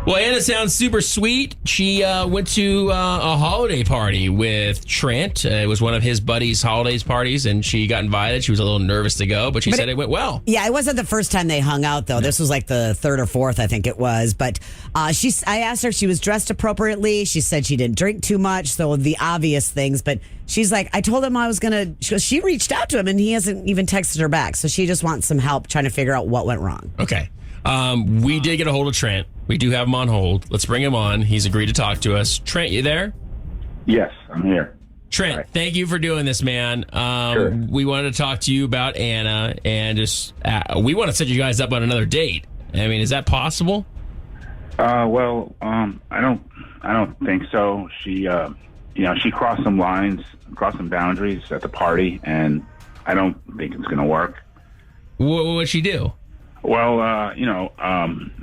Well, Anna sounds super sweet. She went to a holiday party with Trent. It was one of his buddies' holidays parties, and she got invited. She was a little nervous to go, but she said it went well. Yeah, it wasn't the first time they hung out, though. This was like the third or fourth, I think it was. But I asked her if she was dressed appropriately. She said she didn't drink too much, so the obvious things. But she's like, I told him I was going to... She reached out to him, and he hasn't even texted her back. So she just wants some help trying to figure out what went wrong. Okay. We did get a hold of Trent. We do have him on hold. Let's bring him on. He's agreed to talk to us. Trent, you there? Yes, I'm here. Trent, Right. Thank you for doing this, man. Sure. We wanted to talk to you about Anna, and just we want to set you guys up on another date. I mean, is that possible? I don't think so. She, she crossed some lines, crossed some boundaries at the party, and I don't think it's going to work. What'd she do? Well,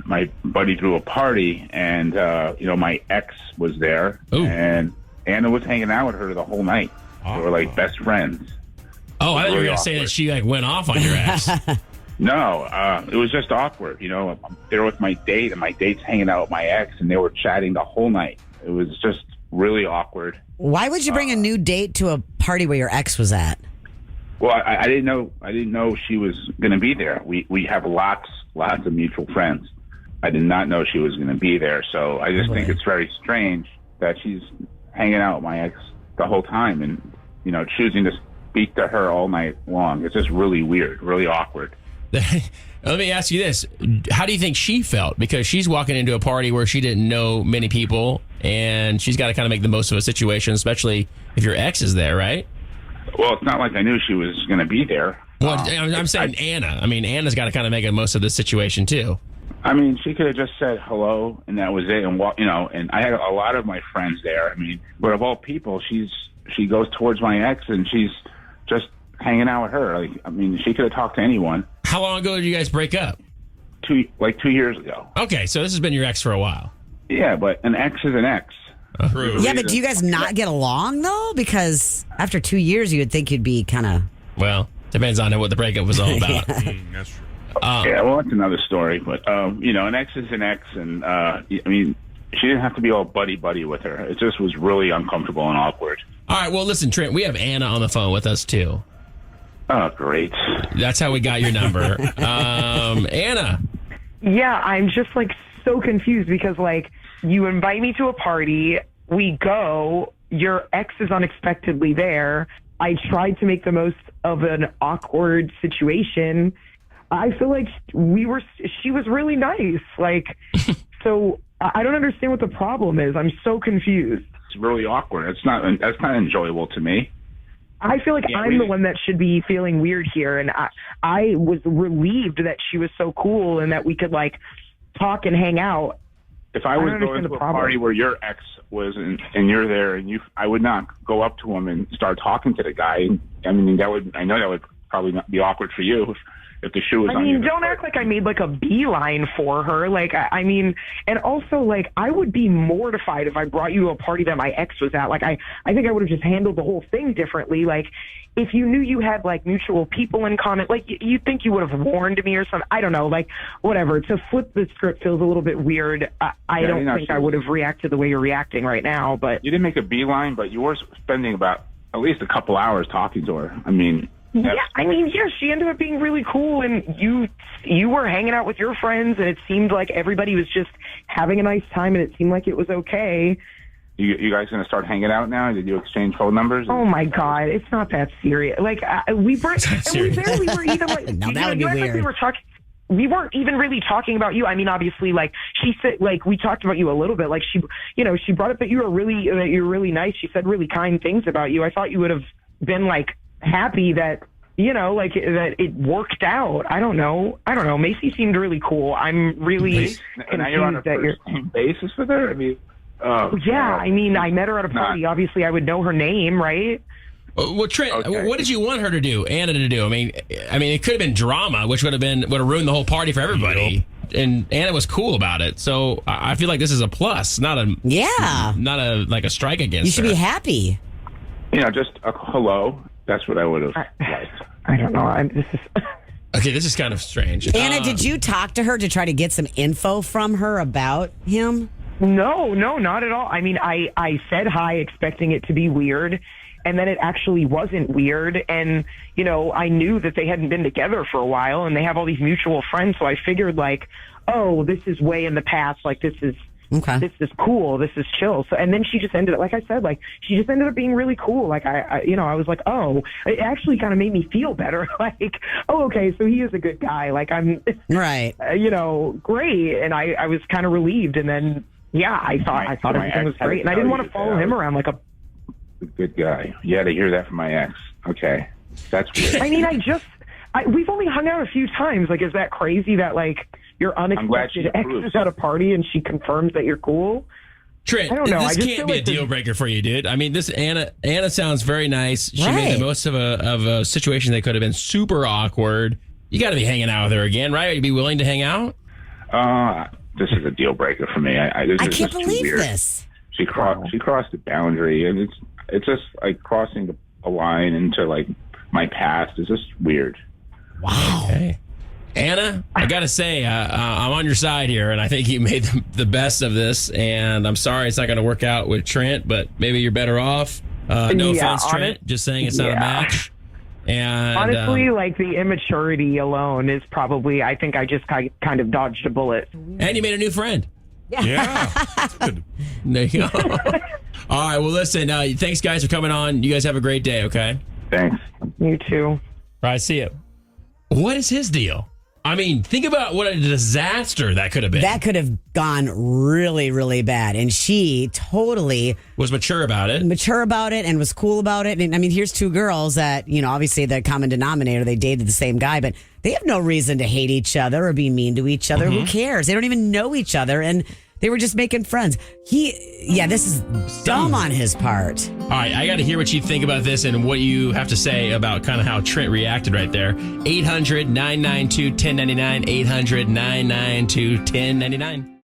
my buddy threw a party, and my ex was there, Ooh. and Anna was hanging out with her the whole night. They were like best friends. Oh, I thought you were Really going to say that awkward. she went off on your ass. No, it was just awkward. I'm there with my date, and my date's hanging out with my ex, and they were chatting the whole night. It was just really awkward. Why would you bring a new date to a party where your ex was at? Well, I didn't know she was going to be there. We have lots of mutual friends. I did not know she was going to be there, so I just think it's very strange that she's hanging out with my ex the whole time, and choosing to speak to her all night long. It's just really weird, really awkward. Let me ask you this. How do you think she felt? Because she's walking into a party where she didn't know many people, and she's got to kind of make the most of a situation, especially if your ex is there, right? Well, it's not like I knew she was going to be there. Well, I'm saying Anna. I mean, Anna's got to kind of make the most of this situation, too. I mean, she could have just said hello, and that was it. And and I had a lot of my friends there. I mean, but of all people, she goes towards my ex, and she's just hanging out with her. She could have talked to anyone. How long ago did you guys break up? 2 years ago. Okay, so this has been your ex for a while. Yeah, but an ex is an ex. True. Yeah, but do you guys not get along, though? Because after 2 years, you would think you'd be kind of... Well, depends on what the breakup was all about. That's true. Yeah, well, that's another story. But, an ex is an ex, and, she didn't have to be all buddy-buddy with her. It just was really uncomfortable and awkward. All right, well, listen, Trent, we have Anna on the phone with us, too. Oh, great. That's how we got your number. Anna. Yeah, I'm just so confused because you invite me to a party, we go, your ex is unexpectedly there. I tried to make the most of an awkward situation. I feel like she was really nice. So I don't understand what the problem is. I'm so confused. It's really awkward. That's not enjoyable to me. I feel like I'm the one that should be feeling weird here, and I was relieved that she was so cool and that we could talk and hang out. If I was going to a party where your ex was and you're there, and I would not go up to him and start talking to the guy. I mean, I know that would probably not be awkward for you if the shoe was on you. Don't act like I made a beeline for her. And also I would be mortified if I brought you to a party that my ex was at. I think I would have just handled the whole thing differently. If you knew you had mutual people in common, you'd think you would have warned me or something. I don't know, whatever. To flip the script feels a little bit weird. I don't think I would have reacted the way you're reacting right now. But you didn't make a beeline, but you were spending about at least a couple hours talking to her. I mean. She ended up being really cool, and you were hanging out with your friends, and it seemed like everybody was just having a nice time, and it seemed like it was okay. You guys going to start hanging out now? Did you exchange phone numbers? Oh my God, it's not that serious. We barely were even Now that would be weird. We weren't even really talking about you. I mean, obviously, she said, we talked about you a little bit. She brought up that you're really nice. She said really kind things about you. I thought you would have been happy that that it worked out. I don't know. Macy seemed really cool. I'm really confused now you're on a that you're first basis with her. I mean, I met her at a party. Obviously, I would know her name, right? Well, Trent, Okay. what did you want her to do, Anna to do? I mean, it could have been drama, which would have ruined the whole party for everybody. Yep. And Anna was cool about it, so I feel like this is a plus, not a strike against. You should her. be happy. Just a hello. That's what I would have liked. I don't know. Okay, this is kind of strange. Anna, did you talk to her to try to get some info from her about him? No, not at all. I mean, I said hi expecting it to be weird, and then it actually wasn't weird. And, I knew that they hadn't been together for a while, and they have all these mutual friends, so I figured, like, oh, this is way in the past. Like, this is cool. This is chill. So, and then she just ended up, like I said, like, she just ended up being really cool. Like, I was like, oh, it actually kind of made me feel better. Like, oh, okay, so he is a good guy. Like, I'm, right. Great. And I was kind of relieved. And then, yeah, I thought everything was great. And I didn't want to follow him around like a good guy. You had to hear that from my ex. Okay. That's weird. I mean, we've only hung out a few times. Like, is that crazy that, like, your unexpected ex is at a party and she confirms that you're cool? Trent, I don't know. This can't be a deal breaker for you, dude. I mean, this Anna sounds very nice. She made the most of a situation that could have been super awkward. You got to be hanging out with her again, right? Would you be willing to hang out? This is a deal breaker for me. I can't believe this. She crossed the boundary, and it's just like crossing a line into like my past is just weird. Wow. Okay. Anna, I got to say, I'm on your side here, and I think you made the best of this, and I'm sorry it's not going to work out with Trent, but maybe you're better off. No offense, Trent, just saying it's not a match. And honestly, like, the immaturity alone is probably, I think I just kind of dodged a bullet. And you made a new friend. Yeah. That's good. There you go. All right, well, listen, thanks, guys, for coming on. You guys have a great day, okay? Thanks. You too. All right, see you. What is his deal? I mean, think about what a disaster that could have been. That could have gone really, really bad. And she totally was mature about it and was cool about it. And I mean, here's two girls that, obviously the common denominator, they dated the same guy, but they have no reason to hate each other or be mean to each other. Who cares? They don't even know each other. And they were just making friends. This is dumb on his part. All right, I got to hear what you think about this and what you have to say about kind of how Trent reacted right there. 800-992-1099, 800-992-1099.